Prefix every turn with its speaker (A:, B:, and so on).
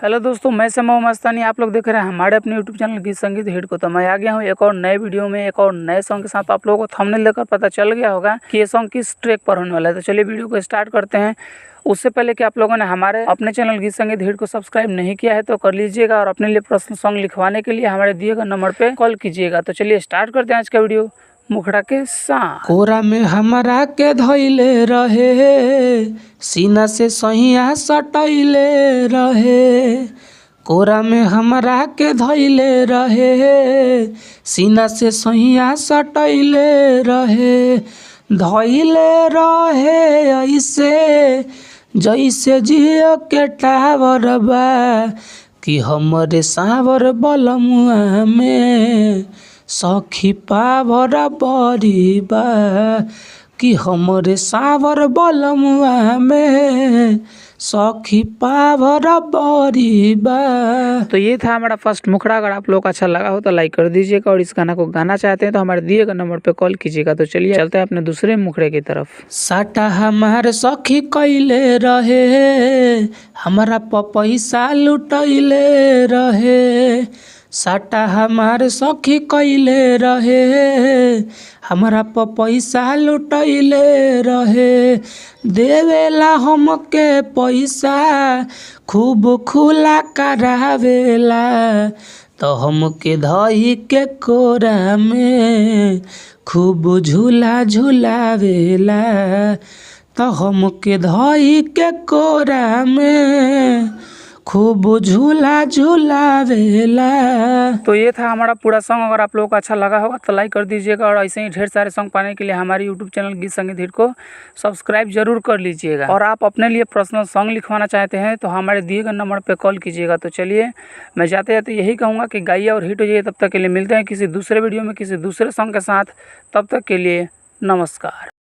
A: Hello दोस्तों, मैं समय मस्तानी। आप लोग देख रहे हैं हमारे अपने यूट्यूब चैनल गीत संगीत हिट को। तो मैं आ गया हूँ एक और नए वीडियो में, एक और नए सॉन्ग के साथ। आप लोगों को थंबनेल देखकर पता चल गया होगा कि ये सॉन्ग किस ट्रैक पर होने वाला है। तो चलिए वीडियो को स्टार्ट करते हैं। उससे पहले कि आप लोगों ने हमारे अपने चैनल गीत संगीत हिट को सब्सक्राइब नहीं किया है तो कर लीजिएगा, और अपने लिए पर्सनल सॉन्ग लिखवाने के लिए हमारे दिए गए नंबर पर कॉल कीजिएगा। तो चलिए स्टार्ट करते हैं आज का वीडियो मुखड़ा के साथ।
B: कोरा में हमरा के धइले रहे, सीना से सहिया सटैले रहे। कोरा में हमरा के धइले रहे, सीना से सहिया सटैले रहे। धइले रहे ऐसे जैसे जियो के टावर बा, कि हमरे सावर बलमुआ में सखी पावर बड़ी बा, कि हमरे सावर बलमुआ में सखी पावर बड़ी बा।
A: तो ये था हमारा फर्स्ट मुखड़ा। अगर आप लोग को अच्छा लगा हो तो लाइक कर दीजिएगा, और इस गाना को गाना चाहते हैं तो हमारे दिए गए नंबर पे कॉल कीजिएगा। तो चलिए चलते हैं अपने दूसरे मुखड़े की तरफ।
B: साटा हमार सखी कैले रहे, हमारा पैसा लुटैले रहे। साटा हमार सखी कैले रहे, हमारा पैसा लुटैले रहे। देवेला हमके पैसा खूब खुला करावेला, तो हमके धई के कोरा में खूब झूला झूलावेला। तो हमके धई के कोरा में खूब झूला झूलावेला।
A: तो ये था हमारा पूरा सॉन्ग। अगर आप लोगों को अच्छा लगा होगा तो लाइक कर दीजिएगा, और ऐसे ही ढेर सारे सॉन्ग पाने के लिए हमारे यूट्यूब चैनल गीत संगीत हिट को सब्सक्राइब जरूर कर लीजिएगा। और आप अपने लिए पर्सनल सॉन्ग लिखवाना चाहते हैं तो हमारे दिए गए नंबर पर कॉल कीजिएगा। तो चलिए मैं जाते जाते यही कहूँगा कि गाइए और हिट हो जाइए। तब तक के लिए मिलते हैं किसी दूसरे वीडियो में किसी दूसरे सॉन्ग के साथ। तब तक के लिए नमस्कार।